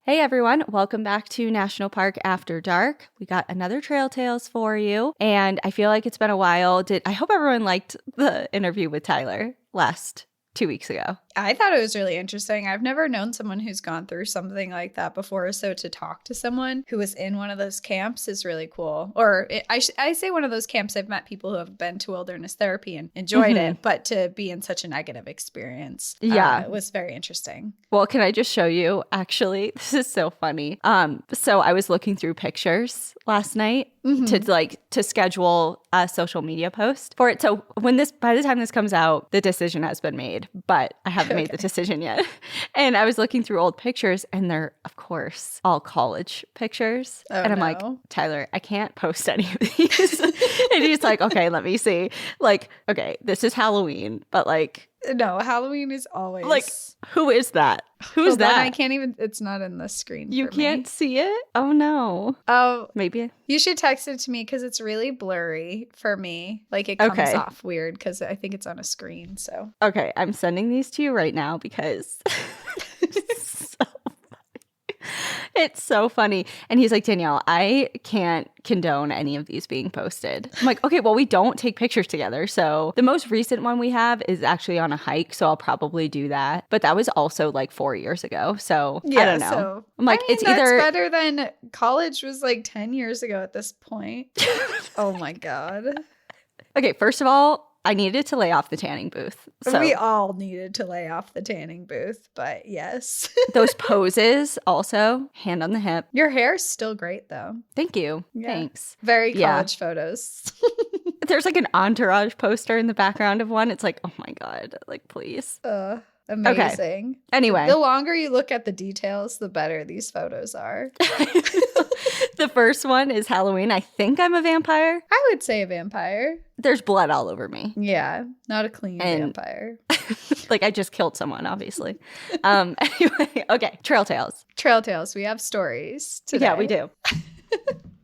Hey everyone, welcome back to National Park After Dark. We got another Trail Tales for you, and I feel like it's been a while. I hope everyone liked the interview with Tyler last 2 weeks ago. I thought it was really interesting. I've never known someone who's gone through something like that before. So to talk to someone who was in one of those camps is really cool. I say one of those camps, I've met people who have been to wilderness therapy and enjoyed it, but to be in such a negative experience, it was very interesting. Well, can I just show you? Actually, this is so funny. So I was looking through pictures last night to schedule a social media post for it. So by the time this comes out, the decision has been made, but I haven't made the decision yet. And I was looking through old pictures, and they're, of course, all college pictures. And I'm like, Tyler, I can't post any of these. And he's like, okay, let me see. Like, okay, this is Halloween, but like, no, Halloween is always like, who is that? Who's that? I can't even, it's not in the screen. You can't see it? Oh no. Oh, maybe. You should text it to me because it's really blurry for me. Like it comes off weird because I think it's on a screen. So, okay, I'm sending these to you right now because it's so funny. And he's like, Danielle, I can't condone any of these being posted. I'm like, okay, well, we don't take pictures together. So the most recent one we have is actually on a hike. So I'll probably do that. But that was also like 4 years ago. So I don't know. So, I'm like, it's that's either better than college was like 10 years ago at this point. Oh my God. Okay, first of all, I needed to lay off the tanning booth. So we all needed to lay off the tanning booth, but yes. Those poses also, hand on the hip. Your hair's still great though. Thank you. Yeah. Thanks. Very college photos. There's like an Entourage poster in the background of one. It's like, oh my God, like please. Amazing. Okay. Anyway. The longer you look at the details, the better these photos are. The first one is Halloween. I think I'm a vampire. I would say a vampire. There's blood all over me. Yeah, not a clean vampire. Like I just killed someone, obviously. Anyway, okay. Trail Tales. Trail Tales. We have stories today. Yeah, we do.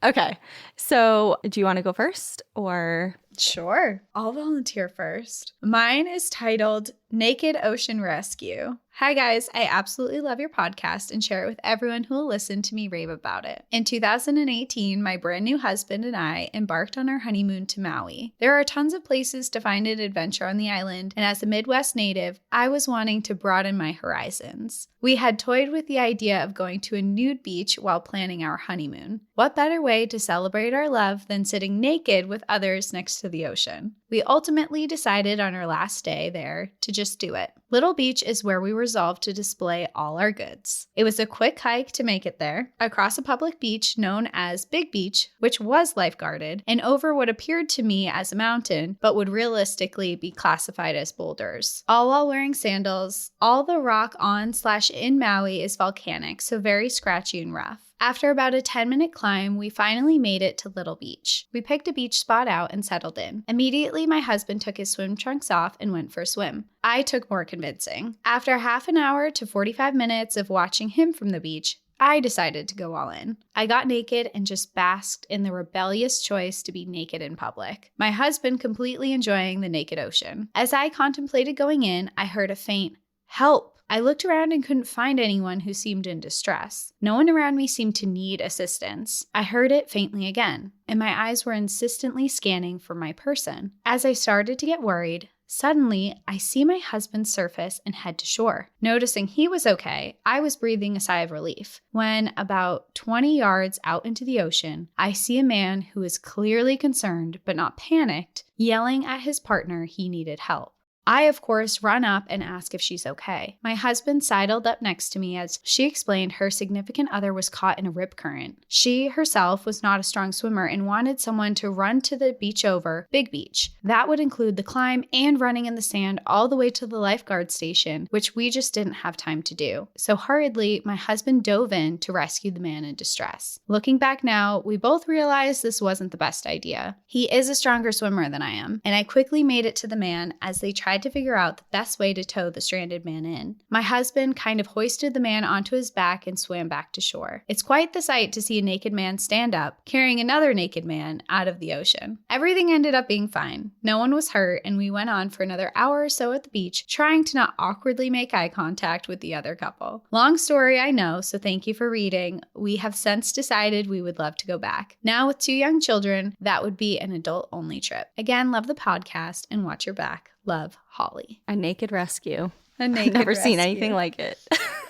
Okay. So do you want to go first or? Sure. I'll volunteer first. Mine is titled Naked Ocean Rescue. Hi guys, I absolutely love your podcast and share it with everyone who will listen to me rave about it. In 2018, my brand new husband and I embarked on our honeymoon to Maui. There are tons of places to find an adventure on the island, and as a Midwest native, I was wanting to broaden my horizons. We had toyed with the idea of going to a nude beach while planning our honeymoon. What better way to celebrate our love than sitting naked with others next to the ocean? We ultimately decided on our last day there to just do it. Little Beach is where we resolved to display all our goods. It was a quick hike to make it there, across a public beach known as Big Beach, which was lifeguarded, and over what appeared to me as a mountain, but would realistically be classified as boulders. All while wearing sandals. All the rock on/in Maui is volcanic, so very scratchy and rough. After about a 10-minute climb, we finally made it to Little Beach. We picked a beach spot out and settled in. Immediately, my husband took his swim trunks off and went for a swim. I took more convincing. After half an hour to 45 minutes of watching him from the beach, I decided to go all in. I got naked and just basked in the rebellious choice to be naked in public. My husband completely enjoying the naked ocean. As I contemplated going in, I heard a faint, "Help!" I looked around and couldn't find anyone who seemed in distress. No one around me seemed to need assistance. I heard it faintly again, and my eyes were insistently scanning for my person. As I started to get worried, suddenly, I see my husband surface and head to shore. Noticing he was okay, I was breathing a sigh of relief. When about 20 yards out into the ocean, I see a man who is clearly concerned but not panicked, yelling at his partner he needed help. I, of course, run up and ask if she's okay. My husband sidled up next to me as she explained her significant other was caught in a rip current. She herself was not a strong swimmer and wanted someone to run to the beach over Big Beach. That would include the climb and running in the sand all the way to the lifeguard station, which we just didn't have time to do. So hurriedly, my husband dove in to rescue the man in distress. Looking back now, we both realized this wasn't the best idea. He is a stronger swimmer than I am, and I quickly made it to the man as they tried tried to figure out the best way to tow the stranded man in. My husband kind of hoisted the man onto his back and swam back to shore. It's quite the sight to see a naked man stand up, carrying another naked man out of the ocean. Everything ended up being fine. No one was hurt, and we went on for another hour or so at the beach, trying to not awkwardly make eye contact with the other couple. Long story, I know, so thank you for reading. We have since decided we would love to go back. Now with 2 young children, that would be an adult-only trip. Again, love the podcast and watch your back. Love, Holly. A naked rescue. A naked I've never rescue. seen anything like it.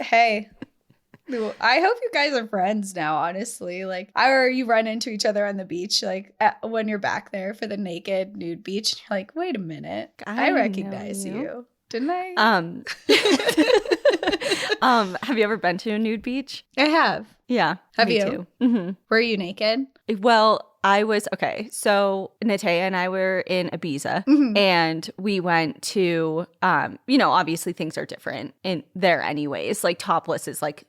Hey. I hope you guys are friends now, honestly. Like, or you run into each other on the beach, like when you're back there for the naked nude beach. You're like, wait a minute, I recognize you. Didn't I? Have you ever been to a nude beach? I have. Yeah. Have me you? Too. Mm-hmm. Were you naked? Well, I was, okay, so Natea and I were in Ibiza, and we went to, obviously things are different in there anyways. Like topless is like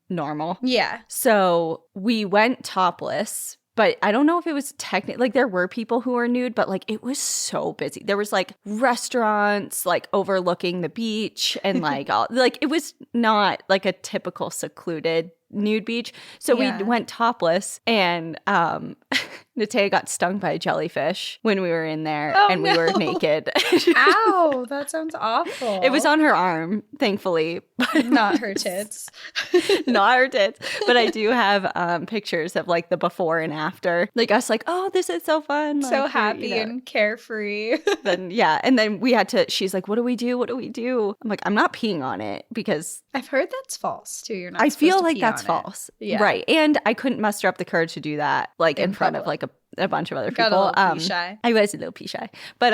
normal. Yeah. So we went topless, but I don't know if it was technically, like there were people who were nude, but like it was so busy. There was like restaurants like overlooking the beach and like all, like it was not like a typical secluded nude beach. So we went topless, and Natea got stung by a jellyfish when we were in there, and we were naked. Ow, that sounds awful. It was on her arm, thankfully. But not her tits. Not her tits. But I do have pictures of like the before and after. Like us like, oh, this is so fun. So like, happy and carefree. Then and then we had to, she's like, what do we do? What do we do? I'm like, I'm not peeing on it because I've heard that's false too. You're not I supposed feel to like pee that's on false. Yeah. Right. And I couldn't muster up the courage to do that like in front of like a bunch of other people. Got a little pee shy. I was a little pee shy. But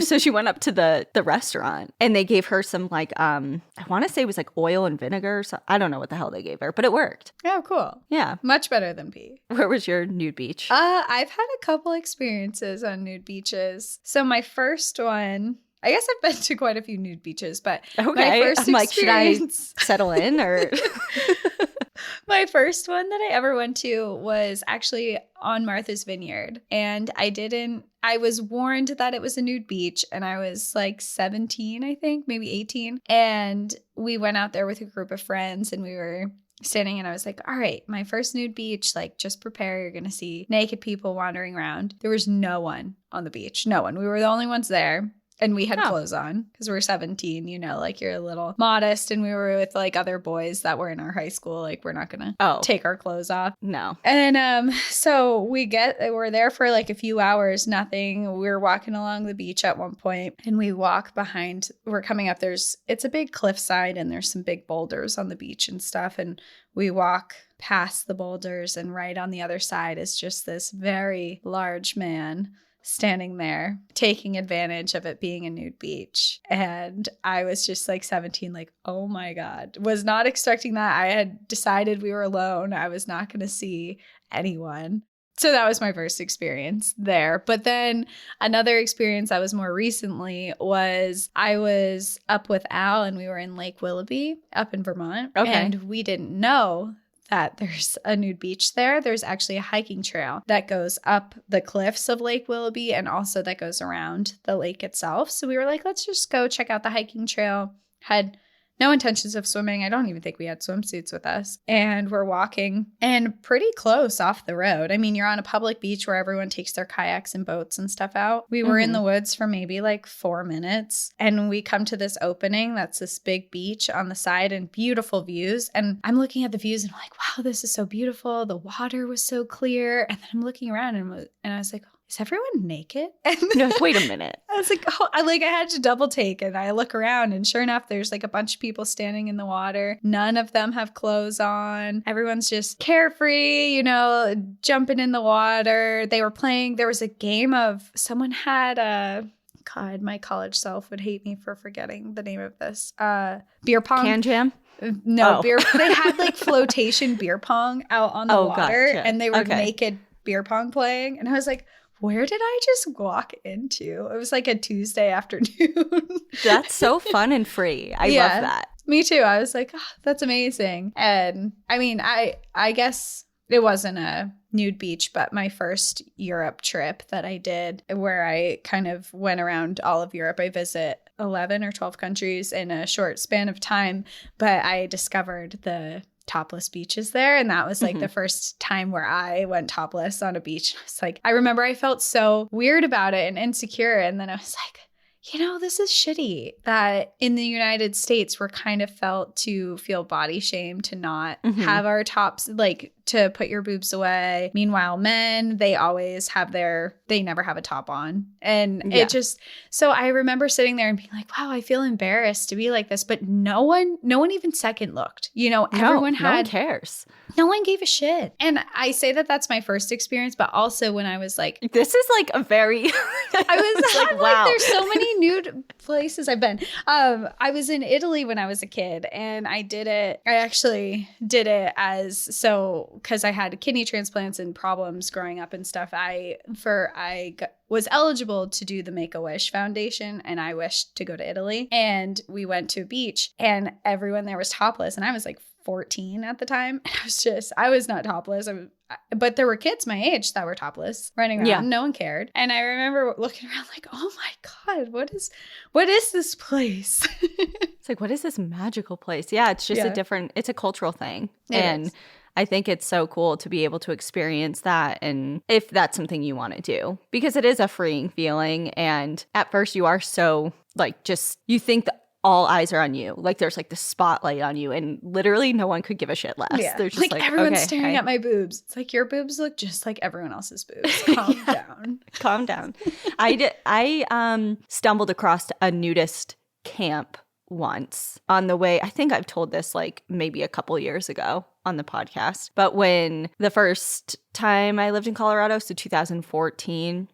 so she went up to the restaurant, and they gave her some like I want to say it was like oil and vinegar or something. I don't know what the hell they gave her, but it worked. Oh, cool. Yeah. Much better than pee. Where was your nude beach? I've had a couple experiences on nude beaches. So my first one, I guess I've been to quite a few nude beaches, but okay. my first I'm like, should I experience settle in or? My first one that I ever went to was actually on Martha's Vineyard. And I was warned that it was a nude beach, and I was like 17, I think, maybe 18. And we went out there with a group of friends, and we were standing, and I was like, all right, my first nude beach, like just prepare. You're going to see naked people wandering around. There was no one on the beach. No one. We were the only ones there. And we had clothes on because we're 17, like you're a little modest. And we were with like other boys that were in our high school. Like we're not going to take our clothes off. No. And so we're there for like a few hours, nothing. We were walking along the beach at one point, and we walk behind, we're coming up. It's a big cliffside, and there's some big boulders on the beach and stuff. And we walk past the boulders, and right on the other side is just this very large man standing there, taking advantage of it being a nude beach. And I was just like 17, like, oh my God, was not expecting that. I had decided we were alone. I was not going to see anyone. So that was my first experience there. But then another experience that was more recently was I was up with Al, and we were in Lake Willoughby up in Vermont. Okay. And we didn't know that there's a nude beach there. There's actually a hiking trail that goes up the cliffs of Lake Willoughby, and also that goes around the lake itself. So we were like, let's just go check out the hiking trail. Had no intentions of swimming. I don't even think we had swimsuits with us. And we're walking, and pretty close off the road. I mean, you're on a public beach where everyone takes their kayaks and boats and stuff out. We were in the woods for maybe like 4 minutes, and we come to this opening that's this big beach on the side and beautiful views. And I'm looking at the views, and I'm like, wow, this is so beautiful. The water was so clear. And then I'm looking around, and I was like, is everyone naked? And You're like, wait a minute. I was like, I had to double take, and I look around, and sure enough, there's like a bunch of people standing in the water. None of them have clothes on. Everyone's just carefree, jumping in the water. They were playing. There was a game of, someone had God, my college self would hate me for forgetting the name of this. Beer pong. Can Jam? No, beer. They had like flotation beer pong out on the water, gotcha. and they were naked beer pong playing. And I was like, where did I just walk into? It was like a Tuesday afternoon. That's so fun and free. I love that. Me too. I was like, oh, that's amazing. And I mean, I guess it wasn't a nude beach, but my first Europe trip that I did, where I kind of went around all of Europe. I 11 or 12 countries in a short span of time, but I discovered the topless beaches there. And that was like the first time where I went topless on a beach. It's like, I remember I felt so weird about it and insecure. And then I was like, this is shitty that in the United States, we're kind of felt to feel body shame to not have our tops, like to put your boobs away. Meanwhile, men, they never have a top on. And it just, so I remember sitting there and being like, wow, I feel embarrassed to be like this. But no one even second looked, everyone no one cares. No one gave a shit. And I say that that's my first experience, but also when I was like, this is like a very, I was like, wow, there's so many nude places I've been. I was in Italy when I was a kid, and I actually did it because I had kidney transplants and problems growing up and stuff. I was eligible to do the Make-A-Wish Foundation, and I wished to go to Italy. And we went to a beach, and everyone there was topless, and I was like 14 at the time. I was not topless. But there were kids my age that were topless running around. Yeah. No one cared. And I remember looking around like, oh my God, what is this place? It's like, what is this magical place? Yeah, it's just it's a cultural thing. And I think it's so cool to be able to experience that, and if that's something you want to do, because it is a freeing feeling. And at first you are so you think that all eyes are on you. Like there's like the spotlight on you, and literally no one could give a shit less. Yeah. They're just everyone's staring at my boobs. It's like, your boobs look just like everyone else's boobs. Calm down. Calm down. I stumbled across a nudist camp once on the way. I think I've told this like maybe a couple years ago on the podcast. But when the first time I lived in Colorado, so 2015,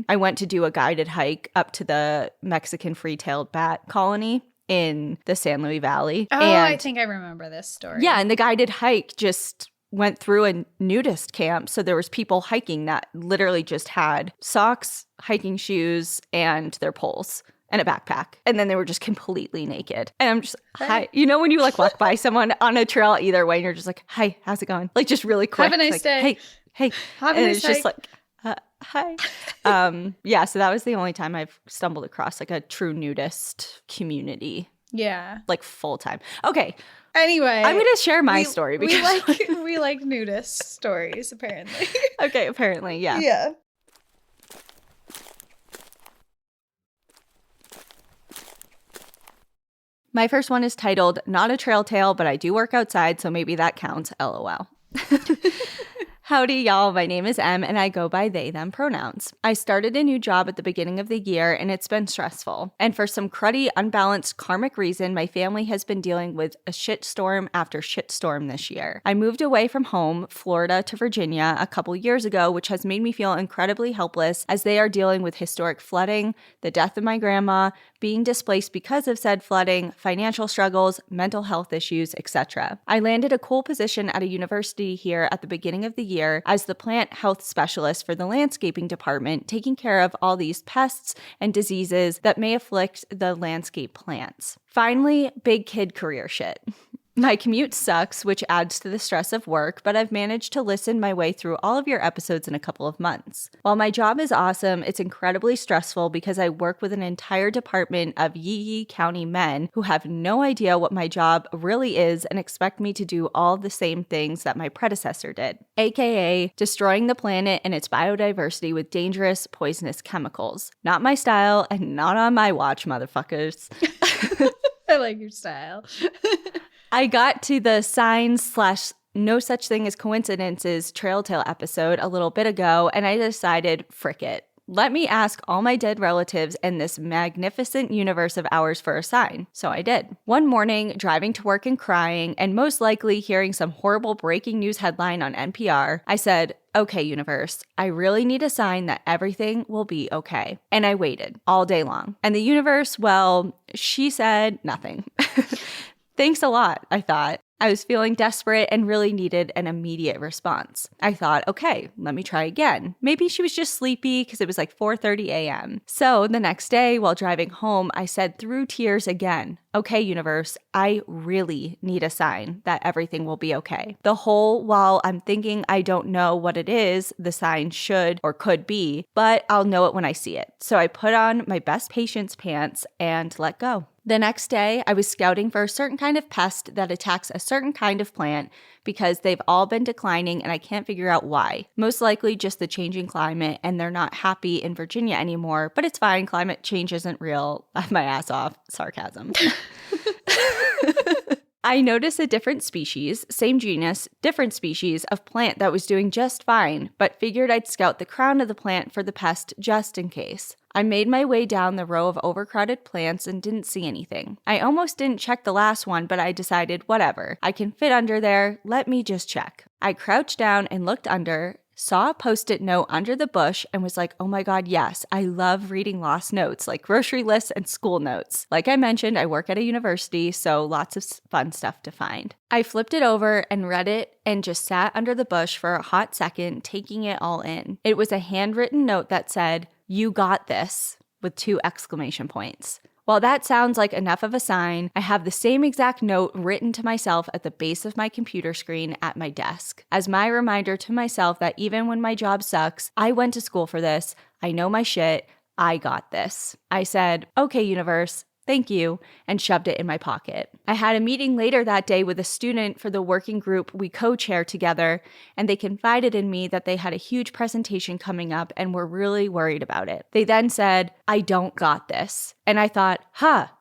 I went to do a guided hike up to the Mexican free-tailed bat colony in the San Luis Valley. Oh, and I think I remember this story. Yeah, and the guided hike just went through a nudist camp. So there was people hiking that literally just had socks, hiking shoes, and their poles and a backpack. And then they were just completely naked. And I'm just, hi. When you like walk by someone on a trail either way, and you're just like, hi, how's it going? Like just really quick. Have a nice day. Hey. Have a nice day. Just like, hi. So that was the only time I've stumbled across like a true nudist community. Yeah. Like full time. Okay. Anyway. I'm going to share my story because we like nudist stories, apparently. Okay, apparently, yeah. Yeah. My first one is titled, Not a Trail Tale, but I do work outside, so maybe that counts, LOL. Howdy, y'all. My name is Em, and I go by they, them pronouns. I started a new job at the beginning of the year, and it's been stressful. And for some cruddy, unbalanced karmic reason, my family has been dealing with a shitstorm after shitstorm this year. I moved away from home, Florida, to Virginia a couple years ago, which has made me feel incredibly helpless as they are dealing with historic flooding, the death of my grandma, being displaced because of said flooding, financial struggles, mental health issues, etc. I landed a cool position at a university here at the beginning of the year as the plant health specialist for the landscaping department, taking care of all these pests and diseases that may afflict the landscape plants. Finally, big kid career shit. My commute sucks, which adds to the stress of work, but I've managed to listen my way through all of your episodes in a couple of months. While my job is awesome, it's incredibly stressful because I work with an entire department of Yee County men who have no idea what my job really is and expect me to do all the same things that my predecessor did, aka destroying the planet and its biodiversity with dangerous, poisonous chemicals. Not my style and not on my watch, motherfuckers. I like your style. I got to the signs/no such thing as coincidences Trail Tale episode a little bit ago, and I decided, frick it. Let me ask all my dead relatives in this magnificent universe of ours for a sign. So I did. One morning, driving to work and crying, and most likely hearing some horrible breaking news headline on NPR, I said, okay, universe, I really need a sign that everything will be okay. And I waited all day long. And the universe, well, she said nothing. Thanks a lot, I thought. I was feeling desperate and really needed an immediate response. I thought, okay, let me try again. Maybe she was just sleepy because it was like 4:30 a.m. So the next day while driving home, I said through tears again, okay, universe, I really need a sign that everything will be okay. The whole while I'm thinking I don't know what it is the sign should or could be, but I'll know it when I see it. So I put on my best patience pants and let go. The next day, I was scouting for a certain kind of pest that attacks a certain kind of plant because they've all been declining and I can't figure out why. Most likely just the changing climate and they're not happy in Virginia anymore, but it's fine. Climate change isn't real. Laugh my ass off. Sarcasm. I noticed a different species, same genus, different species of plant that was doing just fine, but figured I'd scout the crown of the plant for the pest just in case. I made my way down the row of overcrowded plants and didn't see anything. I almost didn't check the last one, but I decided, whatever. I can fit under there, let me just check. I crouched down and looked under, saw a Post-it note under the bush and was like, oh my God, yes, I love reading lost notes, like grocery lists and school notes. Like I mentioned, I work at a university, so lots of fun stuff to find. I flipped it over and read it and just sat under the bush for a hot second, taking it all in. It was a handwritten note that said, "You got this," with 2 exclamation points. While that sounds like enough of a sign, I have the same exact note written to myself at the base of my computer screen at my desk, as my reminder to myself that even when my job sucks, I went to school for this, I know my shit, I got this. I said, okay, universe, thank you, and shoved it in my pocket. I had a meeting later that day with a student for the working group we co-chair together, and they confided in me that they had a huge presentation coming up and were really worried about it. They then said, I don't got this. And I thought,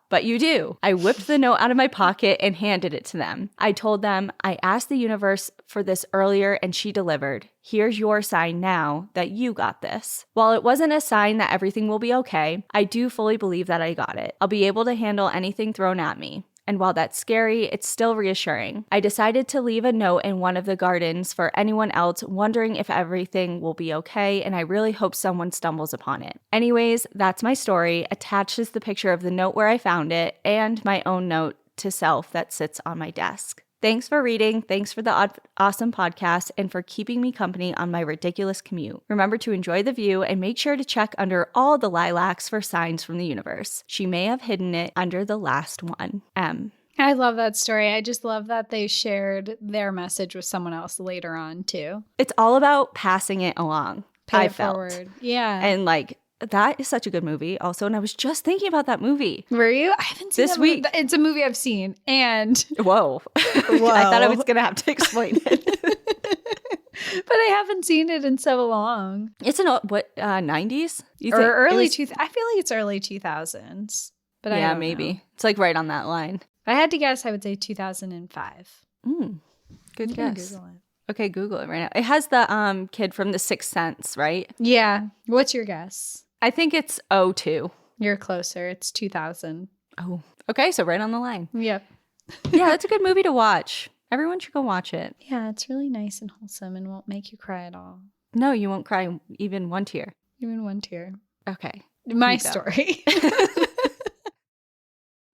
but you do. I whipped the note out of my pocket and handed it to them. I told them, I asked the universe for this earlier and she delivered. Here's your sign now that you got this. While it wasn't a sign that everything will be okay, I do fully believe that I got it. I'll be able to handle anything thrown at me. And while that's scary, it's still reassuring. I decided to leave a note in one of the gardens for anyone else wondering if everything will be okay, and I really hope someone stumbles upon it. Anyways, that's my story. Attached is the picture of the note where I found it, and my own note to self that sits on my desk. Thanks for reading, thanks for the awesome podcast, and for keeping me company on my ridiculous commute. Remember to enjoy the view and make sure to check under all the lilacs for signs from the universe. She may have hidden it under the last one. M. I love that story. I just love that they shared their message with someone else later on, too. It's all about passing it along. Pay I it felt. forward. Yeah. And that is such a good movie also. And I was just thinking about that movie. Were you? I haven't seen this that week. Movie. It's a movie I've seen. And Whoa. I thought I was going to have to explain it. But I haven't seen it in so long. It's in 90s? Or early 2000s. I feel like it's early 2000s. But yeah, I don't maybe. know. It's like right on that line. If I had to guess, I would say 2005. Good guess. Google it. Okay, Google it right now. It has the kid from The Sixth Sense, right? Yeah. What's your guess? I think it's 02. You're closer. It's 2000. Oh, okay. So right on the line. Yep. Yeah, it's a good movie to watch. Everyone should go watch it. Yeah, it's really nice and wholesome and won't make you cry at all. No, you won't cry even one tear. Even one tear. Okay. My story.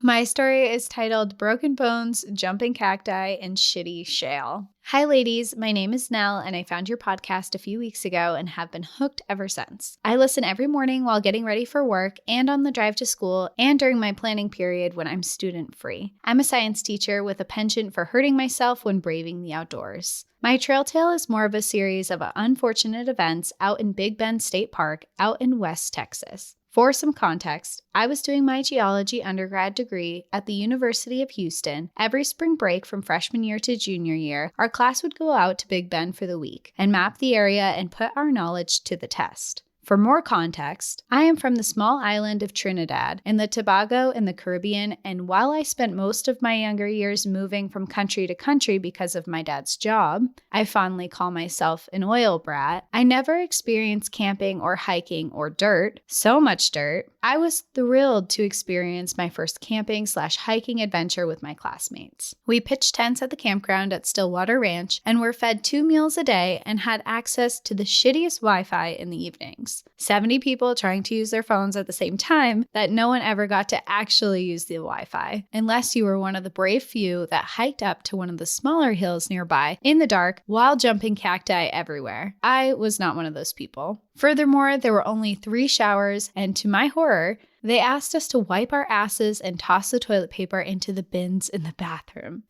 My story is titled Broken Bones, Jumping Cacti, and Shitty Shale. Hi, ladies. My name is Nell, and I found your podcast a few weeks ago and have been hooked ever since. I listen every morning while getting ready for work and on the drive to school and during my planning period when I'm student-free. I'm a science teacher with a penchant for hurting myself when braving the outdoors. My trail tale is more of a series of unfortunate events out in Big Bend State Park out in West Texas. For some context, I was doing my geology undergrad degree at the University of Houston. Every spring break from freshman year to junior year, our class would go out to Big Bend for the week and map the area and put our knowledge to the test. For more context, I am from the small island of Trinidad in the Tobago in the Caribbean, and while I spent most of my younger years moving from country to country because of my dad's job, I fondly call myself an oil brat, I never experienced camping or hiking or dirt, so much dirt. I was thrilled to experience my first camping/hiking adventure with my classmates. We pitched tents at the campground at Stillwater Ranch and were fed 2 meals a day and had access to the shittiest Wi-Fi in the evenings. 70 people trying to use their phones at the same time that no one ever got to actually use the Wi-Fi, unless you were one of the brave few that hiked up to one of the smaller hills nearby in the dark while jumping cacti everywhere. I was not one of those people. Furthermore, there were only 3 showers, and to my horror, they asked us to wipe our asses and toss the toilet paper into the bins in the bathroom.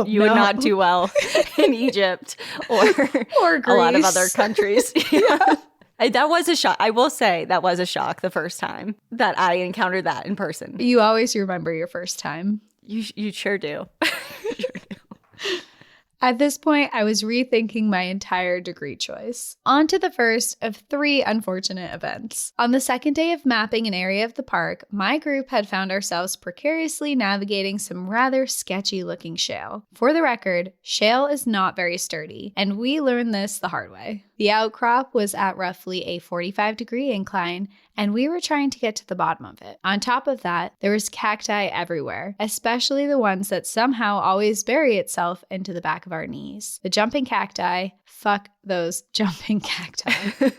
You would not do well in Egypt or Greece. A lot of other countries. Yeah. That was a shock. I will say that was a shock the first time that I encountered that in person. You always remember your first time. You sure do. You sure do. At this point, I was rethinking my entire degree choice. On to the first of 3 unfortunate events. On the second day of mapping an area of the park, my group had found ourselves precariously navigating some rather sketchy-looking shale. For the record, shale is not very sturdy, and we learned this the hard way. The outcrop was at roughly a 45-degree incline, and we were trying to get to the bottom of it. On top of that, there was cacti everywhere, especially the ones that somehow always bury itself into the back of our knees. The jumping cacti, fuck those jumping cacti.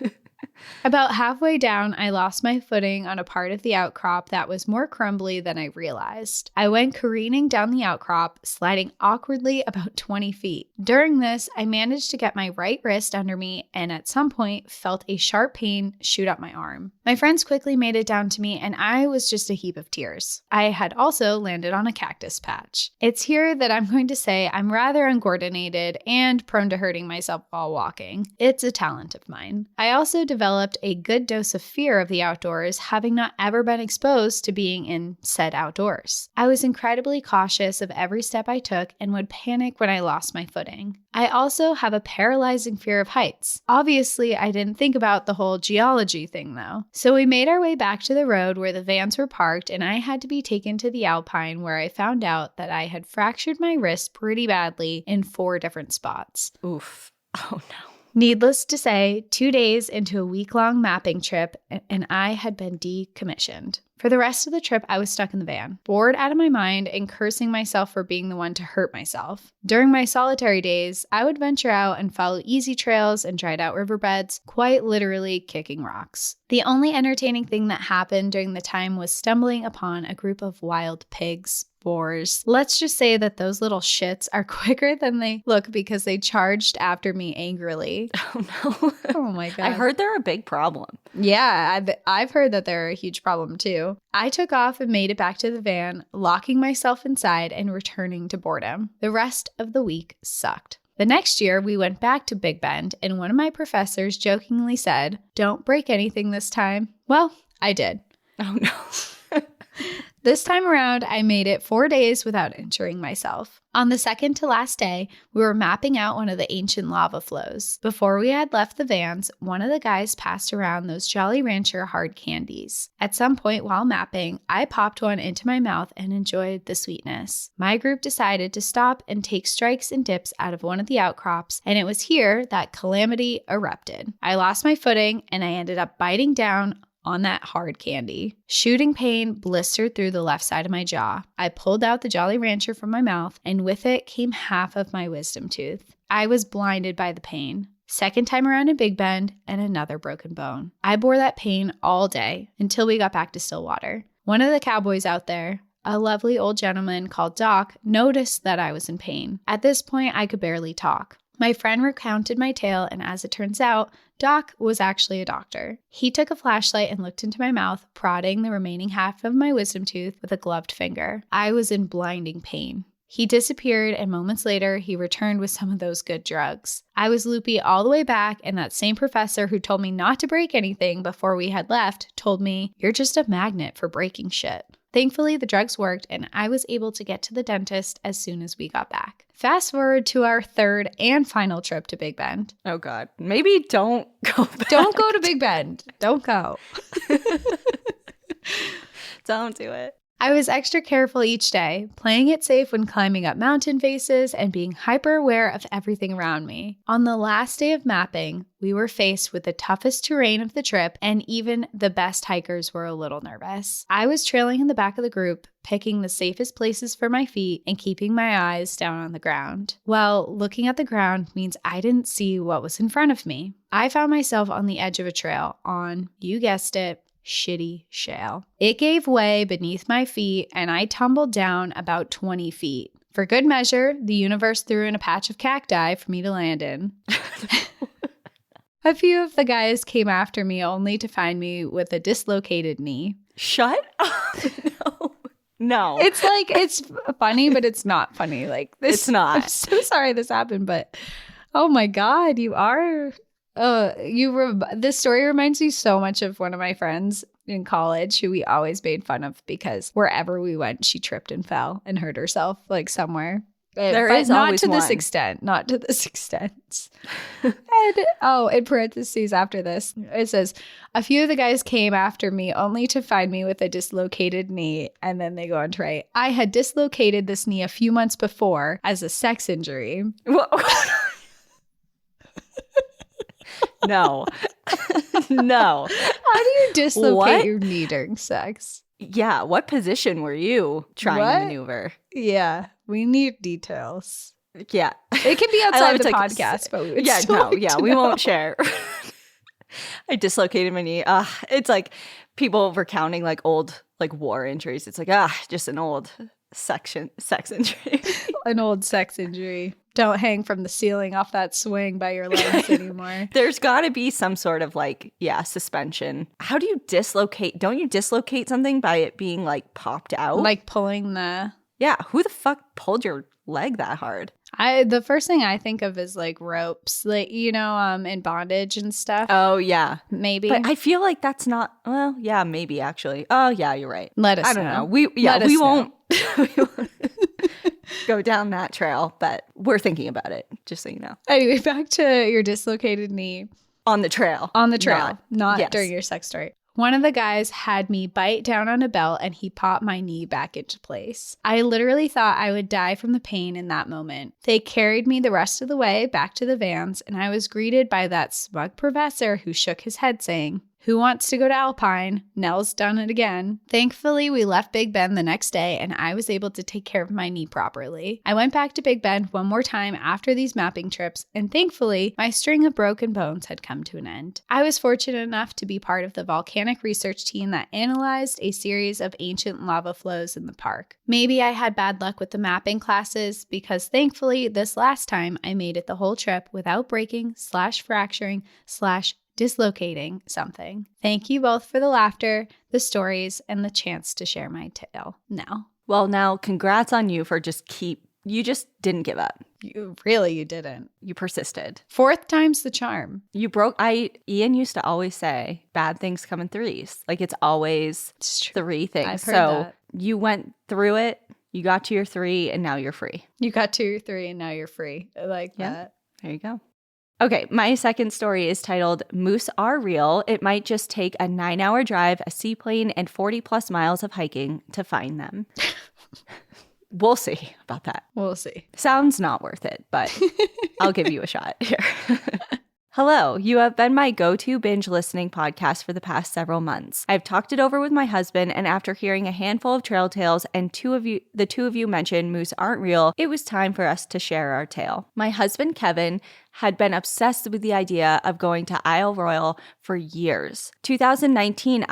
About halfway down, I lost my footing on a part of the outcrop that was more crumbly than I realized. I went careening down the outcrop, sliding awkwardly about 20 feet. During this, I managed to get my right wrist under me and at some point felt a sharp pain shoot up my arm. My friends quickly made it down to me and I was just a heap of tears. I had also landed on a cactus patch. It's here that I'm going to say I'm rather uncoordinated and prone to hurting myself while walking. It's a talent of mine. I also developed a good dose of fear of the outdoors, having not ever been exposed to being in said outdoors. I was incredibly cautious of every step I took and would panic when I lost my footing. I also have a paralyzing fear of heights. Obviously, I didn't think about the whole geology thing though. So we made our way back to the road where the vans were parked and I had to be taken to the Alpine where I found out that I had fractured my wrist pretty badly in 4 different spots. Oof. Oh no. Needless to say, 2 days into a week-long mapping trip, and I had been decommissioned. For the rest of the trip, I was stuck in the van, bored out of my mind and cursing myself for being the one to hurt myself. During my solitary days, I would venture out and follow easy trails and dried out riverbeds, quite literally kicking rocks. The only entertaining thing that happened during the time was stumbling upon a group of wild pigs. Boars. Let's just say that those little shits are quicker than they look because they charged after me angrily. Oh no. Oh my God. I heard they're a big problem. Yeah, I've heard that they're a huge problem too. I took off and made it back to the van, locking myself inside and returning to boredom. The rest of the week sucked. The next year, we went back to Big Bend, and one of my professors jokingly said, "Don't break anything this time." Well, I did. Oh no. This time around, I made it 4 days without injuring myself. On the second to last day, we were mapping out one of the ancient lava flows. Before we had left the vans, one of the guys passed around those Jolly Rancher hard candies. At some point while mapping, I popped one into my mouth and enjoyed the sweetness. My group decided to stop and take strikes and dips out of one of the outcrops, and it was here that calamity erupted. I lost my footing, and I ended up biting down on that hard candy. Shooting pain blistered through the left side of my jaw. I pulled out the Jolly Rancher from my mouth, and with it came half of my wisdom tooth. I was blinded by the pain. Second time around in Big Bend, and another broken bone. I bore that pain all day until we got back to Stillwater. One of the cowboys out there, a lovely old gentleman called Doc, noticed that I was in pain. At this point, I could barely talk. My friend recounted my tale, and as it turns out, Doc was actually a doctor. He took a flashlight and looked into my mouth, prodding the remaining half of my wisdom tooth with a gloved finger. I was in blinding pain. He disappeared, and moments later, he returned with some of those good drugs. I was loopy all the way back, and that same professor who told me not to break anything before we had left told me, "You're just a magnet for breaking shit." Thankfully, the drugs worked, and I was able to get to the dentist as soon as we got back. Fast forward to our third and final trip to Big Bend. Oh God. Maybe don't go back. Don't go to Big Bend. Don't go. Don't do it. I was extra careful each day, playing it safe when climbing up mountain faces and being hyper aware of everything around me. On the last day of mapping, we were faced with the toughest terrain of the trip, and even the best hikers were a little nervous. I was trailing in the back of the group, picking the safest places for my feet and keeping my eyes down on the ground. Well, looking at the ground means I didn't see what was in front of me. I found myself on the edge of a trail on, you guessed it, shitty shale. It gave way beneath my feet and I tumbled down about 20 feet. For good measure, the universe threw in a patch of cacti for me to land in. A few of the guys came after me only to find me with a dislocated knee. Shut up. No. It's like, it's funny, but it's not funny. Like this, It's not. I'm so sorry this happened, but oh my God, you are. This story reminds me so much of one of my friends in college who we always made fun of because wherever we went, she tripped and fell and hurt herself like somewhere. There but is not always to one. this extent. Not to this extent. And in parentheses after this, it says, a few of the guys came after me only to find me with a dislocated knee. And then they go on to write, I had dislocated this knee a few months before as a sex injury. No. No. How do you dislocate What? your knee during sex? Yeah. What position were you trying What? to maneuver? Yeah, we need details. Yeah. It can be I love outside it's the like, podcast, but we would yeah, still no, like yeah, to we know. won't share. I dislocated my knee. It's like people recounting like old like war injuries. It's like, just an old sex injury. An old sex injury. Don't hang from the ceiling off that swing by your legs anymore. There's got to be some sort of like, suspension. How do you dislocate? Don't you dislocate something by it being like popped out? Like pulling the... Yeah, who the fuck pulled your leg that hard? The first thing I think of is like ropes, like, in bondage and stuff. Oh, yeah. Maybe. But I feel like that's not, well, yeah, maybe actually. Oh, yeah, you're right. Let us I don't know. know. We won't go down that trail, but we're thinking about it, just so you know. Anyway, back to your dislocated knee. On the trail. On the trail, not yes. during your sex story. One of the guys had me bite down on a belt and he popped my knee back into place. I literally thought I would die from the pain in that moment. They carried me the rest of the way back to the vans and I was greeted by that smug professor who shook his head saying, "Who wants to go to Alpine? Nell's done it again." Thankfully, we left Big Bend the next day and I was able to take care of my knee properly. I went back to Big Bend one more time after these mapping trips and thankfully, my string of broken bones had come to an end. I was fortunate enough to be part of the volcanic research team that analyzed a series of ancient lava flows in the park. Maybe I had bad luck with the mapping classes because thankfully, this last time I made it the whole trip without breaking / fracturing / dislocating something. Thank you both for the laughter, the stories, and the chance to share my tale. Now. Well, now, congrats on you for you just didn't give up. You didn't. You persisted. 4th time's the charm. Ian used to always say, bad things come in threes. Like it's always It's true. 3 things. I've heard So that. you went through it, you got to your 3, and now you're free. You got 2 or 3 and now you're free. I like Yeah. that. There you go. Okay, my second story is titled Moose Are Real. It might just take a 9-hour drive, a seaplane, and 40 plus miles of hiking to find them. We'll see about that. We'll see. Sounds not worth it, but I'll give you a shot here. Hello, you have been my go-to binge listening podcast for the past several months. I've talked it over with my husband, and after hearing a handful of trail tales and the two of you mentioned moose aren't real, it was time for us to share our tale. My husband, Kevin, had been obsessed with the idea of going to Isle Royale for years. 2019,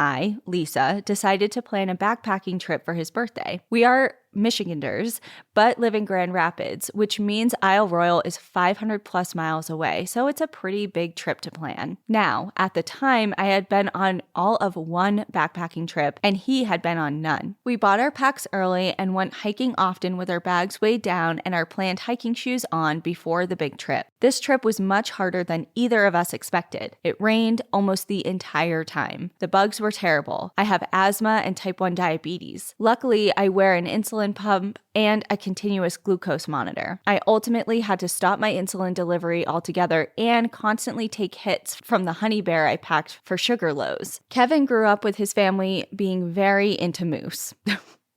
Lisa, decided to plan a backpacking trip for his birthday. We are Michiganders, but live in Grand Rapids, which means Isle Royale is 500 plus miles away, so it's a pretty big trip to plan. Now, at the time, I had been on all of one backpacking trip, and he had been on none. We bought our packs early and went hiking often with our bags weighed down and our planned hiking shoes on before the big trip. This trip was much harder than either of us expected. It rained almost the entire time. The bugs were terrible. I have asthma and type 1 diabetes. Luckily, I wear an insulin pump and a continuous glucose monitor. I ultimately had to stop my insulin delivery altogether and constantly take hits from the honey bear I packed for sugar lows. Kevin grew up with his family being very into moose.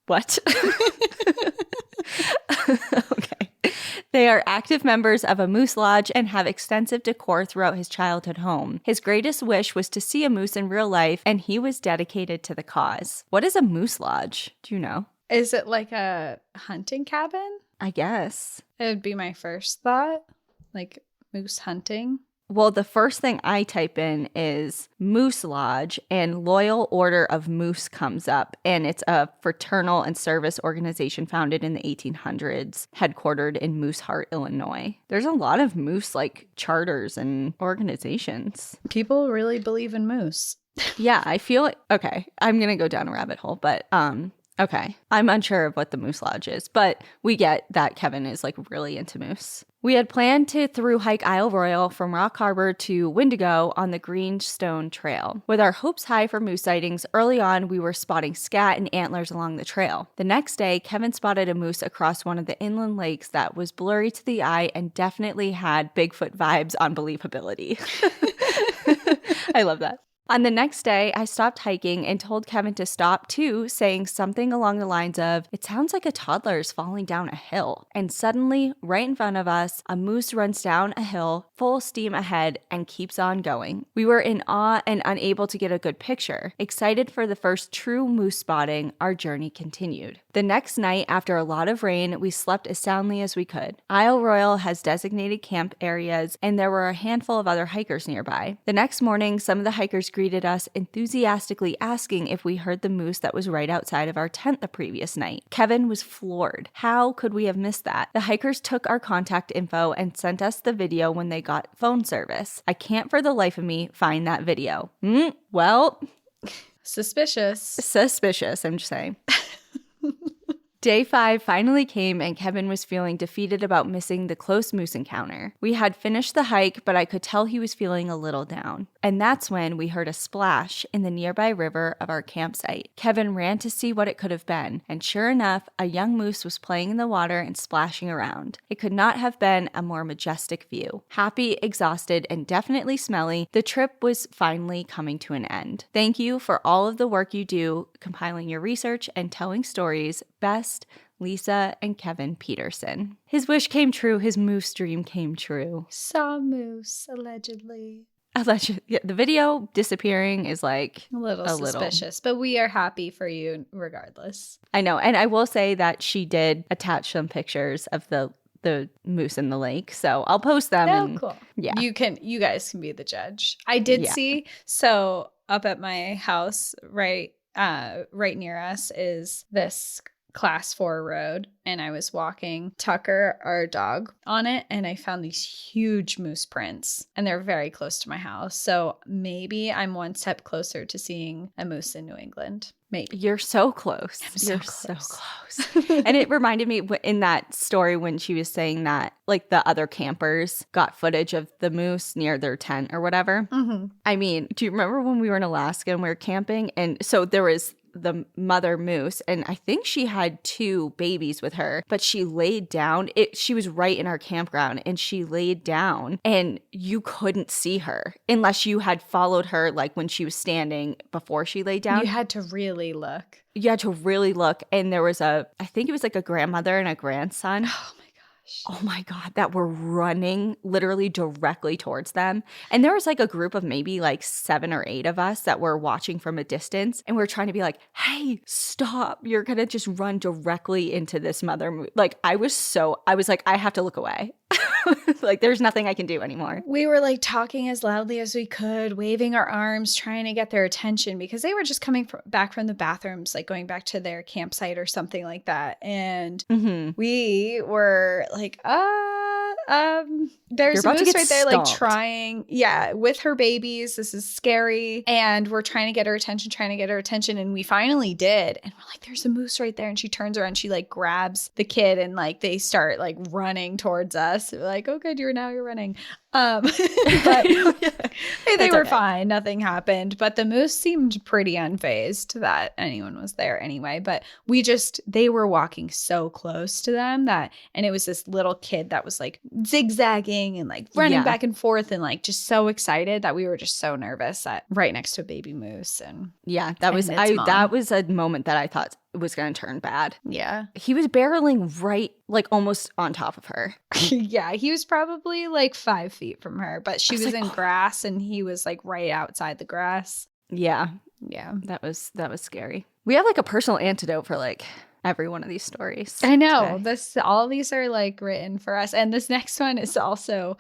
What? Okay. They are active members of a moose lodge and have extensive decor throughout his childhood home. His greatest wish was to see a moose in real life, and he was dedicated to the cause. What is a moose lodge? Do you know? Is it like a hunting cabin? I guess. It would be my first thought. Like moose hunting. Well, the first thing I type in is Moose Lodge, and Loyal Order of Moose comes up, and it's a fraternal and service organization founded in the 1800s, headquartered in Mooseheart, Illinois. There's a lot of moose like charters and organizations. People really believe in moose. Yeah, I feel like, okay, I'm going to go down a rabbit hole, but okay, I'm unsure of what the Moose Lodge is, but we get that Kevin is like really into moose. We had planned to through hike Isle Royale from Rock Harbor to Wendigo on the Greenstone Trail. With our hopes high for moose sightings, early on we were spotting scat and antlers along the trail. The next day, Kevin spotted a moose across one of the inland lakes that was blurry to the eye and definitely had Bigfoot vibes on believability. I love that. On the next day, I stopped hiking and told Kevin to stop too, saying something along the lines of, "It sounds like a toddler is falling down a hill." And suddenly, right in front of us, a moose runs down a hill, full steam ahead, and keeps on going. We were in awe and unable to get a good picture. Excited for the first true moose spotting, our journey continued. The next night, after a lot of rain, we slept as soundly as we could. Isle Royale has designated camp areas, and there were a handful of other hikers nearby. The next morning, some of the hikers greeted us, enthusiastically asking if we heard the moose that was right outside of our tent the previous night. Kevin was floored. How could we have missed that? The hikers took our contact info and sent us the video when they got phone service. I can't for the life of me find that video. Well, Suspicious, I'm just saying. Day 5 finally came and Kevin was feeling defeated about missing the close moose encounter. We had finished the hike, but I could tell he was feeling a little down. And that's when we heard a splash in the nearby river of our campsite. Kevin ran to see what it could have been, and sure enough, a young moose was playing in the water and splashing around. It could not have been a more majestic view. Happy, exhausted, and definitely smelly, the trip was finally coming to an end. Thank you for all of the work you do, compiling your research and telling stories. Best, Lisa and Kevin Peterson. His wish came true. His moose dream came true. Saw moose, allegedly. Yeah, the video disappearing is like a little suspicious, but we are happy for you regardless. I know. And I will say that she did attach some pictures of the moose in the lake. So I'll post them. Oh, cool. Yeah. You guys can be the judge. I did see, so up at my house, right near us is this Class 4 road, and I was walking Tucker, our dog, on it, and I found these huge moose prints, and they're very close to my house. So maybe I'm one step closer to seeing a moose in New England. Maybe. You're so close. You're so close. And it reminded me in that story when she was saying that like the other campers got footage of the moose near their tent or whatever. Mm-hmm. I mean, do you remember when we were in Alaska and we were camping? And so there was the mother moose, and I think she had 2 babies with her, but she laid down. She was right in our campground, and she laid down, and you couldn't see her unless you had followed her, like when she was standing before she laid down. You had to really look. You had to really look, and there was I think it was like a grandmother and a grandson. Oh my God, that were running literally directly towards them. And there was like a group of maybe like 7 or 8 of us that were watching from a distance. And we're trying to be like, hey, stop. You're going to just run directly into this mother. Like I was like, I have to look away. Like there's nothing I can do anymore. We were like talking as loudly as we could, waving our arms, trying to get their attention because they were just coming back from the bathrooms, like going back to their campsite or something like that. And we were like, there's a moose right there, like trying, with her babies. This is scary. And we're trying to get her attention. And we finally did. And we're like, there's a moose right there. And she turns around, she like grabs the kid and like they start like running towards us. We're like, oh, good, you're running. But they were fine. Nothing happened. But the moose seemed pretty unfazed that anyone was there anyway. But they were walking so close to them and it was this little kid that was like zigzagging and like running Yeah. back and forth and like just so excited that we were just so nervous that right next to a baby moose. And Yeah, that was And its mom. that was a moment that I thought was going to turn bad. yeah. He was barreling right, like almost on top of her. Yeah, he was probably like 5 feet from her, but she I was was like, in "Oh." grass and he was like right outside the grass. Yeah, Yeah. that was scary. We have like a personal antidote for like every one of these stories. I know. today. All these are like written for us. And this next one is also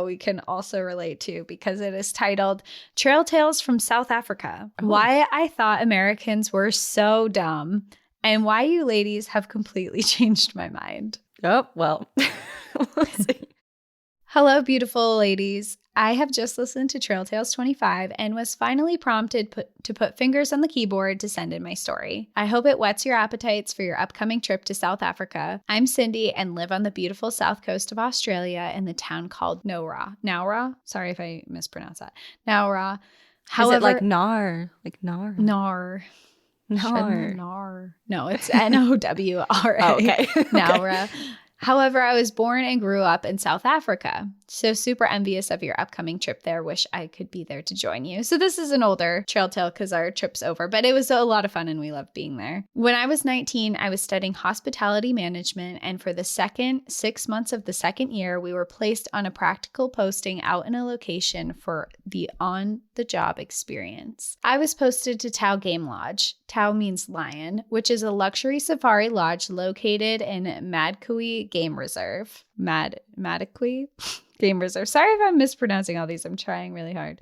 we can also relate to because it is titled Trail Tales from South Africa. Oh. Why I thought Americans were so dumb and why you ladies have completely changed my mind. Oh, well. We'll see. Hello, beautiful ladies. I have just listened to Trail Tales 25 and was finally prompted to put fingers on the keyboard to send in my story. I hope it whets your appetites for your upcoming trip to South Africa. I'm Cindy and live on the beautiful south coast of Australia in the town called Nowra. Nowra? Sorry if I mispronounced that. Nowra. Is it like Nar? Like Nar? Nar. Nar. Nar. No, it's Nowra. Oh, okay. Nowra. However, I was born and grew up in South Africa. So super envious of your upcoming trip there. Wish I could be there to join you. So this is an older trail tale because our trip's over, but it was a lot of fun and we loved being there. When I was 19, I was studying hospitality management. And for the second 6 months of the second year, we were placed on a practical posting out in a location for the on-the-job experience. I was posted to Tau Game Lodge. Tau means lion, which is a luxury safari lodge located in Madikwe Game Reserve. Madikwe Game Reserve. Sorry if I'm mispronouncing all these. I'm trying really hard.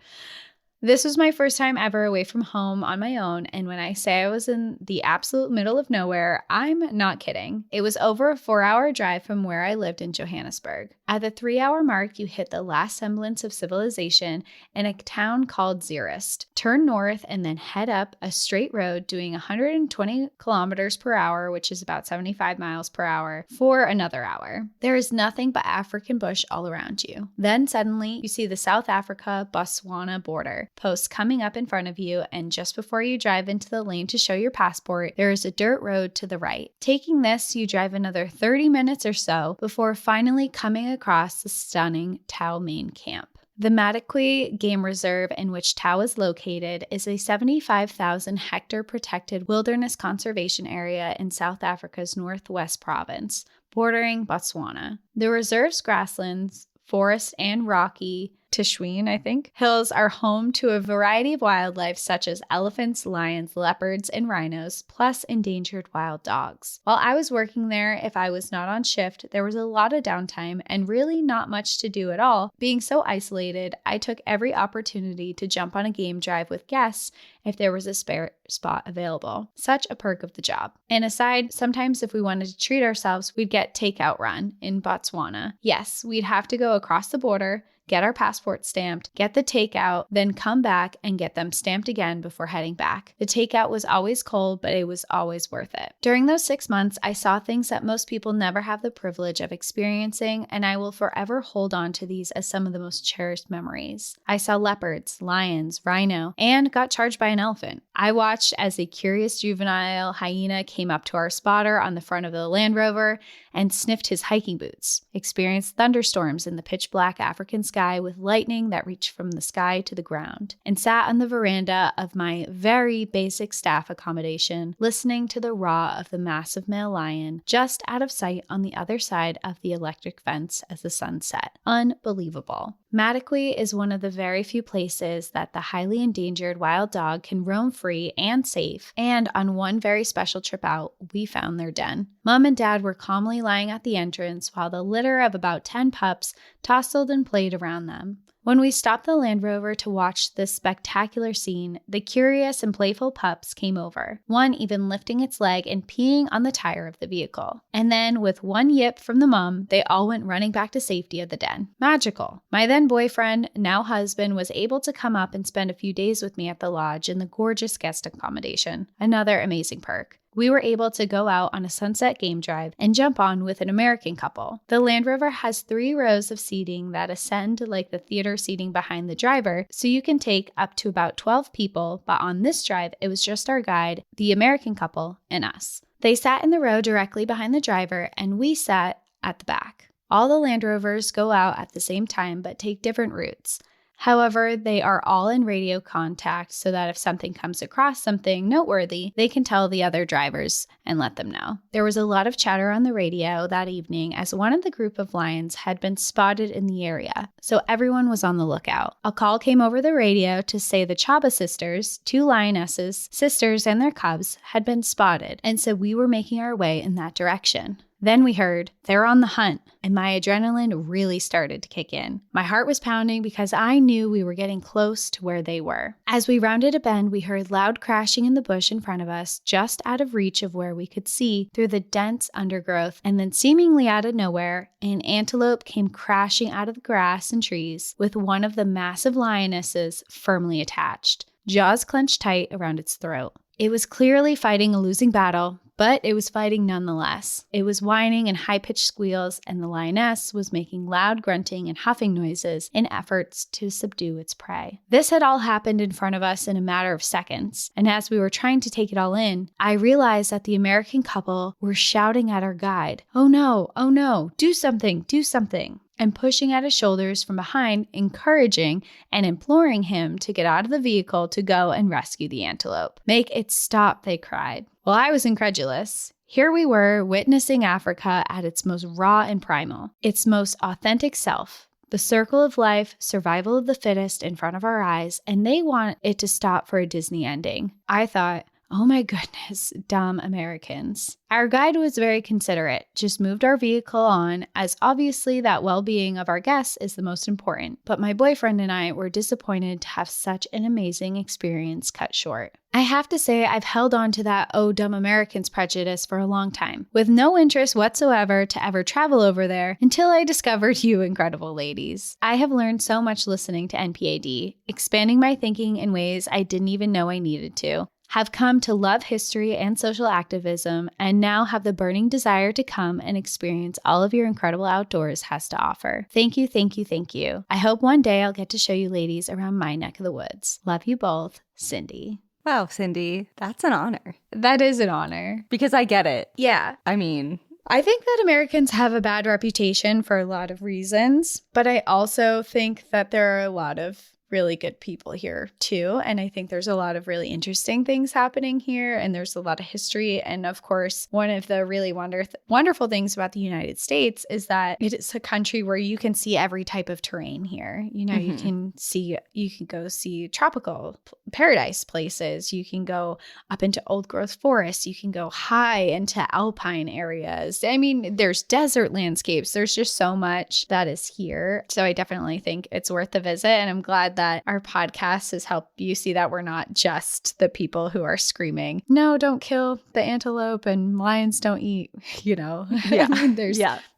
This was my first time ever away from home on my own, and when I say I was in the absolute middle of nowhere, I'm not kidding. It was over a 4-hour drive from where I lived in Johannesburg. At the 3-hour mark, you hit the last semblance of civilization in a town called Zeerust. Turn north and then head up a straight road doing 120 kilometers per hour, which is about 75 miles per hour, for another hour. There is nothing but African bush all around you. Then suddenly, you see the South Africa-Botswana border. Post coming up in front of you, and just before you drive into the lane to show your passport, there is a dirt road to the right. Taking this, you drive another 30 minutes or so before finally coming across the stunning Tau main camp. The Madikwe Game Reserve, in which Tau is located, is a 75,000 hectare protected wilderness conservation area in South Africa's northwest province, bordering Botswana. The reserve's grasslands, forests, and rocky Tishween, I think, hills are home to a variety of wildlife such as elephants, lions, leopards, and rhinos, plus endangered wild dogs. While I was working there, if I was not on shift, there was a lot of downtime and really not much to do at all. Being so isolated, I took every opportunity to jump on a game drive with guests if there was a spare spot available. Such a perk of the job. And aside, sometimes if we wanted to treat ourselves, we'd get takeout run in Botswana. Yes, we'd have to go across the border, get our passport stamped, get the takeout, then come back and get them stamped again before heading back. The takeout was always cold, but it was always worth it. During those 6 months, I saw things that most people never have the privilege of experiencing, and I will forever hold on to these as some of the most cherished memories. I saw leopards, lions, rhino, and got charged by an elephant. I watched as a curious juvenile hyena came up to our spotter on the front of the Land Rover and sniffed his hiking boots, experienced thunderstorms in the pitch black African sky with lightning that reached from the sky to the ground, and sat on the veranda of my very basic staff accommodation, listening to the roar of the massive male lion just out of sight on the other side of the electric fence as the sun set. Unbelievable. Madikwe is one of the very few places that the highly endangered wild dog can roam free and safe, and on one very special trip out, we found their den. Mom and Dad were calmly lying at the entrance while the litter of about 10 pups tousled and played around them. When we stopped the Land Rover to watch this spectacular scene, the curious and playful pups came over, one even lifting its leg and peeing on the tire of the vehicle. And then, with one yip from the mom, they all went running back to safety of the den. Magical. My then boyfriend, now husband, was able to come up and spend a few days with me at the lodge in the gorgeous guest accommodation. Another amazing perk. We were able to go out on a sunset game drive and jump on with an American couple. The Land Rover has 3 rows of seating that ascend like the theater seating behind the driver, so you can take up to about 12 people, but on this drive, it was just our guide, the American couple, and us. They sat in the row directly behind the driver, and we sat at the back. All the Land Rovers go out at the same time but take different routes. However, they are all in radio contact so that if something comes across something noteworthy, they can tell the other drivers and let them know. There was a lot of chatter on the radio that evening as one of the group of lions had been spotted in the area, so everyone was on the lookout. A call came over the radio to say the Chaba sisters, 2 lionesses, sisters and their cubs, had been spotted, and so we were making our way in that direction. Then we heard, "They're on the hunt," and my adrenaline really started to kick in. My heart was pounding because I knew we were getting close to where they were. As we rounded a bend, we heard loud crashing in the bush in front of us, just out of reach of where we could see through the dense undergrowth, and then seemingly out of nowhere, an antelope came crashing out of the grass and trees with one of the massive lionesses firmly attached, jaws clenched tight around its throat. It was clearly fighting a losing battle, but it was fighting nonetheless. It was whining in high-pitched squeals, and the lioness was making loud grunting and huffing noises in efforts to subdue its prey. This had all happened in front of us in a matter of seconds, and as we were trying to take it all in, I realized that the American couple were shouting at our guide, "Oh no, do something, do something," and pushing at his shoulders from behind, encouraging and imploring him to get out of the vehicle to go and rescue the antelope. "Make it stop," they cried. Well, I was incredulous. Here we were, witnessing Africa at its most raw and primal, its most authentic self. The circle of life, survival of the fittest in front of our eyes, and they want it to stop for a Disney ending. I thought, oh my goodness, dumb Americans. Our guide was very considerate, just moved our vehicle on, as obviously that well-being of our guests is the most important. But my boyfriend and I were disappointed to have such an amazing experience cut short. I have to say I've held on to that "oh, dumb Americans" prejudice for a long time, with no interest whatsoever to ever travel over there until I discovered you incredible ladies. I have learned so much listening to NPAD, expanding my thinking in ways I didn't even know I needed to. Have come to love history and social activism, and now have the burning desire to come and experience all of your incredible outdoors has to offer. Thank you, thank you, thank you. I hope one day I'll get to show you ladies around my neck of the woods. Love you both, Cindy. Wow, Cindy, that's an honor. That is an honor. Because I get it. Yeah. I mean, I think that Americans have a bad reputation for a lot of reasons, but I also think that there are a lot of really good people here too. And I think there's a lot of really interesting things happening here, and there's a lot of history. And of course, one of the really wonderful things about the United States is that it is a country where you can see every type of terrain here. You know, you can go see tropical paradise places. You can go up into old growth forests. You can go high into alpine areas. I mean, there's desert landscapes. There's just so much that is here. So I definitely think it's worth a visit. And I'm glad that our podcast has helped you see that we're not just the people who are screaming, "No, don't kill the antelope and lions don't eat," you know. Yeah. I mean,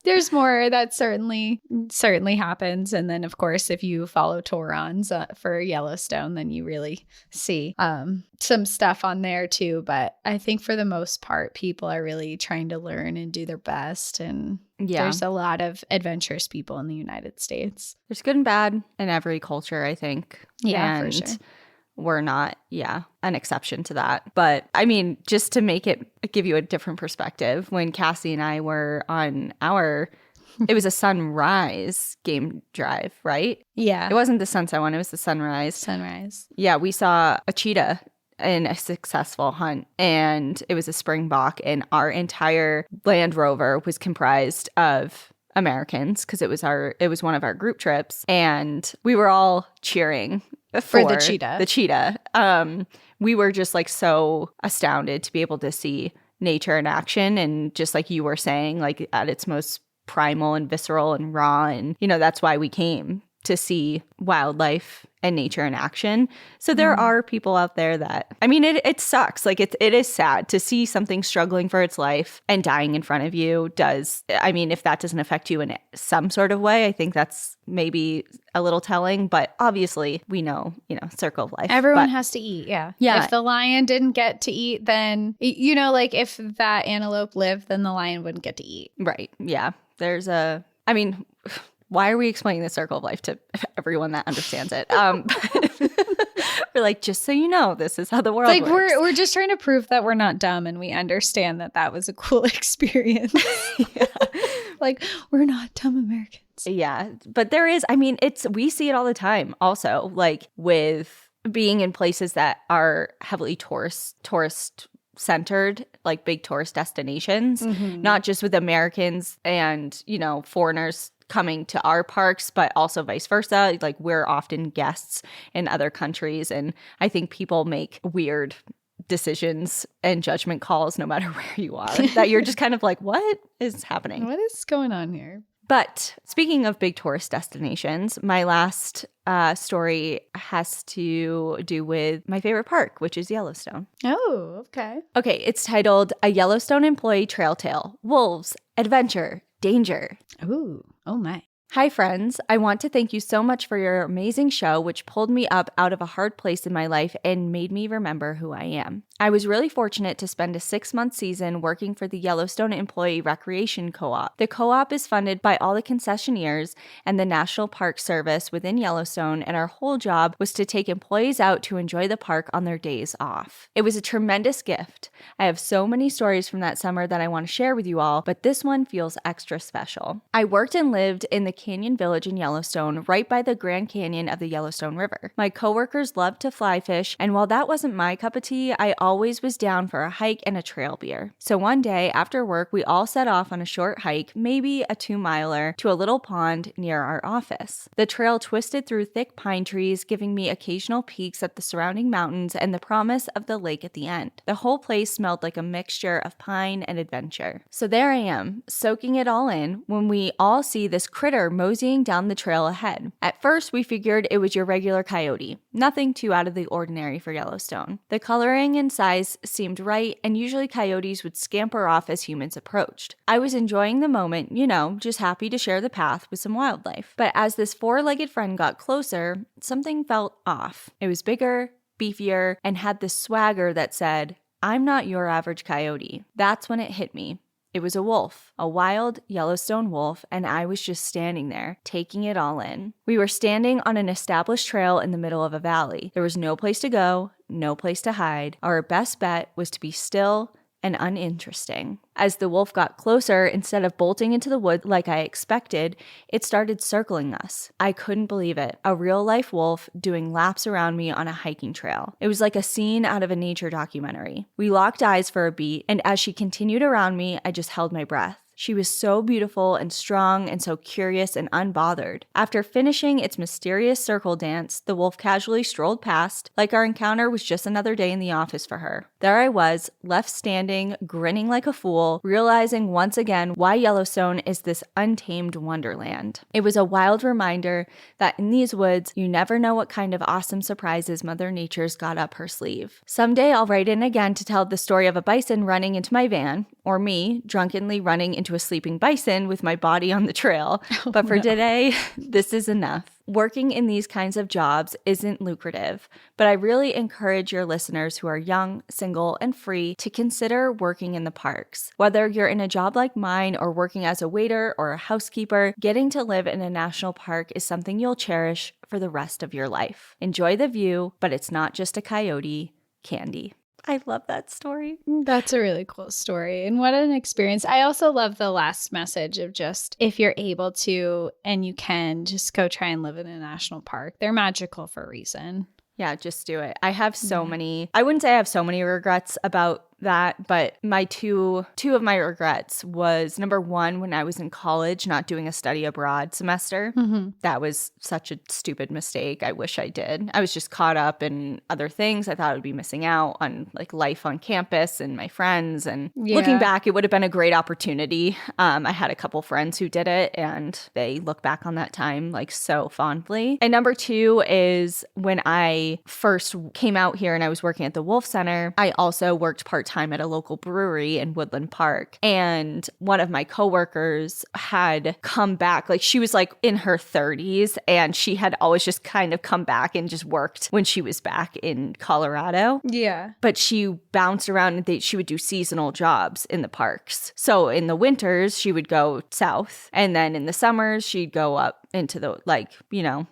there's more that certainly happens. And then of course, if you follow Torons for Yellowstone, then you really see some stuff on there too. But I think for the most part, people are really trying to learn and do their best. And there's a lot of adventurous people in the United States. There's good and bad in every culture, I think. Yeah, and for sure. We're not, an exception to that. But I mean, just to give you a different perspective, when Cassie and I were on it was a sunrise game drive, right? Yeah. It wasn't the sunset one, it was the sunrise. Sunrise. Yeah, we saw a cheetah in a successful hunt, and it was a springbok, and our entire Land Rover was comprised of Americans because it was one of our group trips, and we were all cheering for the cheetah. The cheetah. We were just like so astounded to be able to see nature in action, and just like you were saying, like at its most primal and visceral and raw, and that's why we came to see wildlife and nature in action. So there are people out there that, I mean, it sucks. Like it is sad to see something struggling for its life and dying in front of you. If that doesn't affect you in some sort of way, I think that's maybe a little telling, but obviously we know, circle of life. Everyone has to eat. Yeah. Yeah. If the lion didn't get to eat, then, like if that antelope lived, then the lion wouldn't get to eat. Right. Yeah. Why are we explaining the circle of life to everyone that understands it? We're like, just so you know, this is how the world works. We're just trying to prove that we're not dumb and we understand that was a cool experience. Yeah. Like, we're not dumb Americans. Yeah, but there is, I mean, we see it all the time also, like with being in places that are heavily tourist centered, like big tourist destinations, not just with Americans and, you know, foreigners coming to our parks, but also vice versa. Like we're often guests in other countries. And I think people make weird decisions and judgment calls no matter where you are, that you're just kind of like, what is happening? What is going on here? But speaking of big tourist destinations, my last story has to do with my favorite park, which is Yellowstone. Oh, okay. Okay, it's titled A Yellowstone Employee Trail Tale: Wolves, Adventure, Danger. Ooh, oh my. Hi, friends. I want to thank you so much for your amazing show, which pulled me up out of a hard place in my life and made me remember who I am. I was really fortunate to spend a 6-month season working for the Yellowstone Employee Recreation Co-op. The co-op is funded by all the concessionaires and the National Park Service within Yellowstone, and our whole job was to take employees out to enjoy the park on their days off. It was a tremendous gift. I have so many stories from that summer that I want to share with you all, but this one feels extra special. I worked and lived in the Canyon Village in Yellowstone, right by the Grand Canyon of the Yellowstone River. My coworkers loved to fly fish, and while that wasn't my cup of tea, I always was down for a hike and a trail beer. So one day after work, we all set off on a short hike, maybe a 2-miler, to a little pond near our office. The trail twisted through thick pine trees, giving me occasional peeks at the surrounding mountains and the promise of the lake at the end. The whole place smelled like a mixture of pine and adventure. So there I am, soaking it all in, when we all see this critter moseying down the trail ahead. At first, we figured it was your regular coyote. Nothing too out of the ordinary for Yellowstone. The coloring and size seemed right, and usually coyotes would scamper off as humans approached. I was enjoying the moment, you know, just happy to share the path with some wildlife. But as this 4-legged friend got closer, something felt off. It was bigger, beefier, and had this swagger that said, "I'm not your average coyote." That's when it hit me. It was a wolf, a wild Yellowstone wolf, and I was just standing there, taking it all in. We were standing on an established trail in the middle of a valley. There was no place to go, no place to hide. Our best bet was to be still and uninteresting. As the wolf got closer, instead of bolting into the woods like I expected, it started circling us. I couldn't believe it. A real-life wolf doing laps around me on a hiking trail. It was like a scene out of a nature documentary. We locked eyes for a beat, and as she continued around me, I just held my breath. She was so beautiful and strong and so curious and unbothered. After finishing its mysterious circle dance, the wolf casually strolled past, like our encounter was just another day in the office for her. There I was, left standing, grinning like a fool, realizing once again why Yellowstone is this untamed wonderland. It was a wild reminder that in these woods, you never know what kind of awesome surprises Mother Nature's got up her sleeve. Someday I'll write in again to tell the story of a bison running into my van, or me drunkenly running into a sleeping bison with my body on the trail. But for today, this is enough. Working in these kinds of jobs isn't lucrative, but I really encourage your listeners who are young, single, and free to consider working in the parks. Whether you're in a job like mine or working as a waiter or a housekeeper, getting to live in a national park is something you'll cherish for the rest of your life. Enjoy the view, but it's not just a coyote, Candy. I love that story. That's a really cool story. And what an experience. I also love the last message of just, if you're able to and you can, just go try and live in a national park. They're magical for a reason. Yeah, just do it. I have so many, I wouldn't say I have so many regrets about that, but my two of my regrets was, number one, when I was in college not doing a study abroad semester. That was such a stupid mistake. I wish I did. I was just caught up in other things. I thought I would be missing out on like life on campus and my friends, and looking back, it would have been a great opportunity. I had a couple friends who did it, and they look back on that time like so fondly. And number two is when I first came out here and I was working at the Wolf Center, I also worked part-time at a local brewery in Woodland Park. And one of my coworkers had come back, like she was like in her 30s, and she had always just kind of come back and just worked when she was back in Colorado. Yeah. But she bounced around and she would do seasonal jobs in the parks. So in the winters, she would go south. And then in the summers, she'd go up into the like,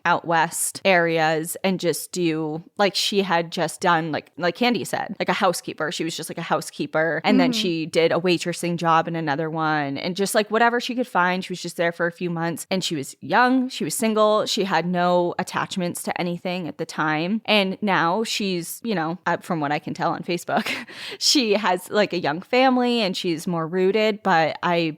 out west areas and just do like she had just done like Candy said, like a housekeeper. She was just like a housekeeper. And then she did a waitressing job in another one and just like whatever she could find. She was just there for a few months and she was young. She was single. She had no attachments to anything at the time. And now she's, from what I can tell on Facebook, she has like a young family and she's more rooted. But I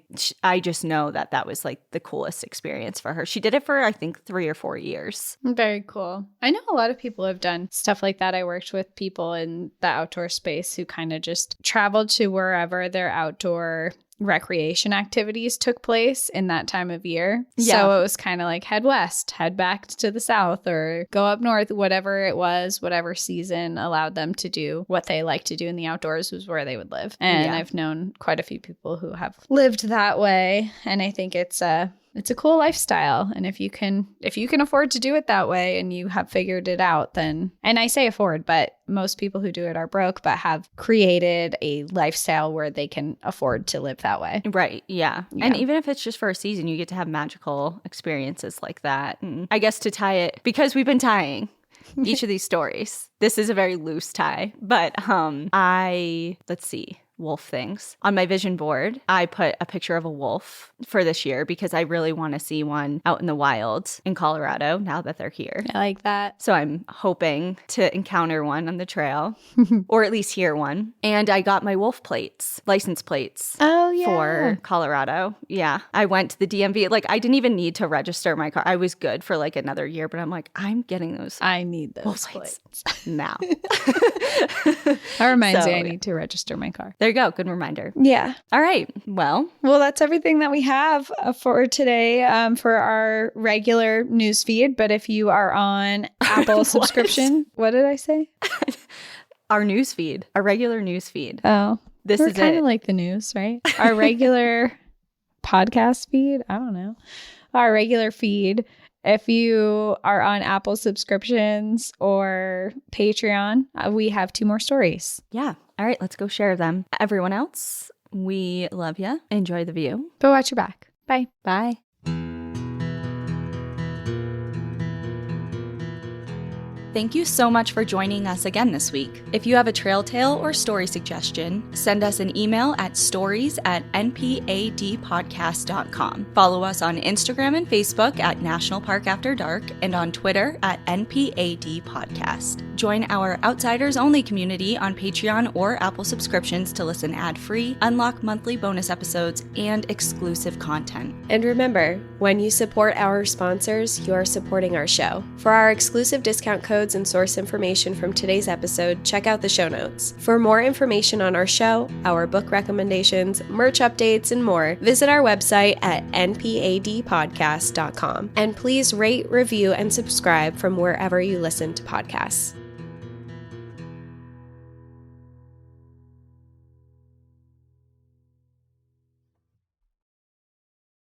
just know that was like the coolest experience for her. She did it for, I think, 3 or 4 years. Very cool. I know a lot of people have done stuff like that. I worked with people in the outdoor space who kind of just traveled to wherever their outdoor recreation activities took place in that time of year. Yeah. So it was kind of like head west, head back to the south, or go up north, whatever it was, whatever season allowed them to do what they like to do in the outdoors was where they would live. And I've known quite a few people who have lived that way. And I think it's a cool lifestyle. And if you can afford to do it that way and you have figured it out, then, and I say afford, but most people who do it are broke, but have created a lifestyle where they can afford to live that way. Right. Yeah. And even if it's just for a season, you get to have magical experiences like that. And I guess to tie it, because we've been tying each of these stories, this is a very loose tie, but let's see. Wolf things. On my vision board, I put a picture of a wolf for this year because I really want to see one out in the wild in Colorado now that they're here. I like that. So I'm hoping to encounter one on the trail or at least hear one. And I got my wolf plates, license plates. Oh, yeah. For Colorado. Yeah. I went to the DMV. Like, I didn't even need to register my car. I was good for like another year, but I'm like, I'm getting those. I need those plates now. That reminds me, I need to register my car. There you go. Good reminder. Yeah. All right. Well, that's everything that we have for today for our regular news feed. But if you are on Apple subscription, what did I say? Our news feed, our regular news feed. Oh, this is kind of like the news, right? Our regular podcast feed. I don't know. Our regular feed. If you are on Apple subscriptions or Patreon, we have 2 more stories. Yeah. All right. Let's go share them. Everyone else, we love you. Enjoy the view. But watch your back. Bye. Bye. Thank you so much for joining us again this week. If you have a trail tale or story suggestion, send us an email at stories@npadpodcast.com. Follow us on Instagram and Facebook at National Park After Dark and on Twitter at NPAD Podcast. Join our Outsiders Only community on Patreon or Apple subscriptions to listen ad-free, unlock monthly bonus episodes, and exclusive content. And remember, when you support our sponsors, you are supporting our show. For our exclusive discount codes and source information from today's episode, check out the show notes. For more information on our show, our book recommendations, merch updates, and more, visit our website at npadpodcast.com. And please rate, review, and subscribe from wherever you listen to podcasts.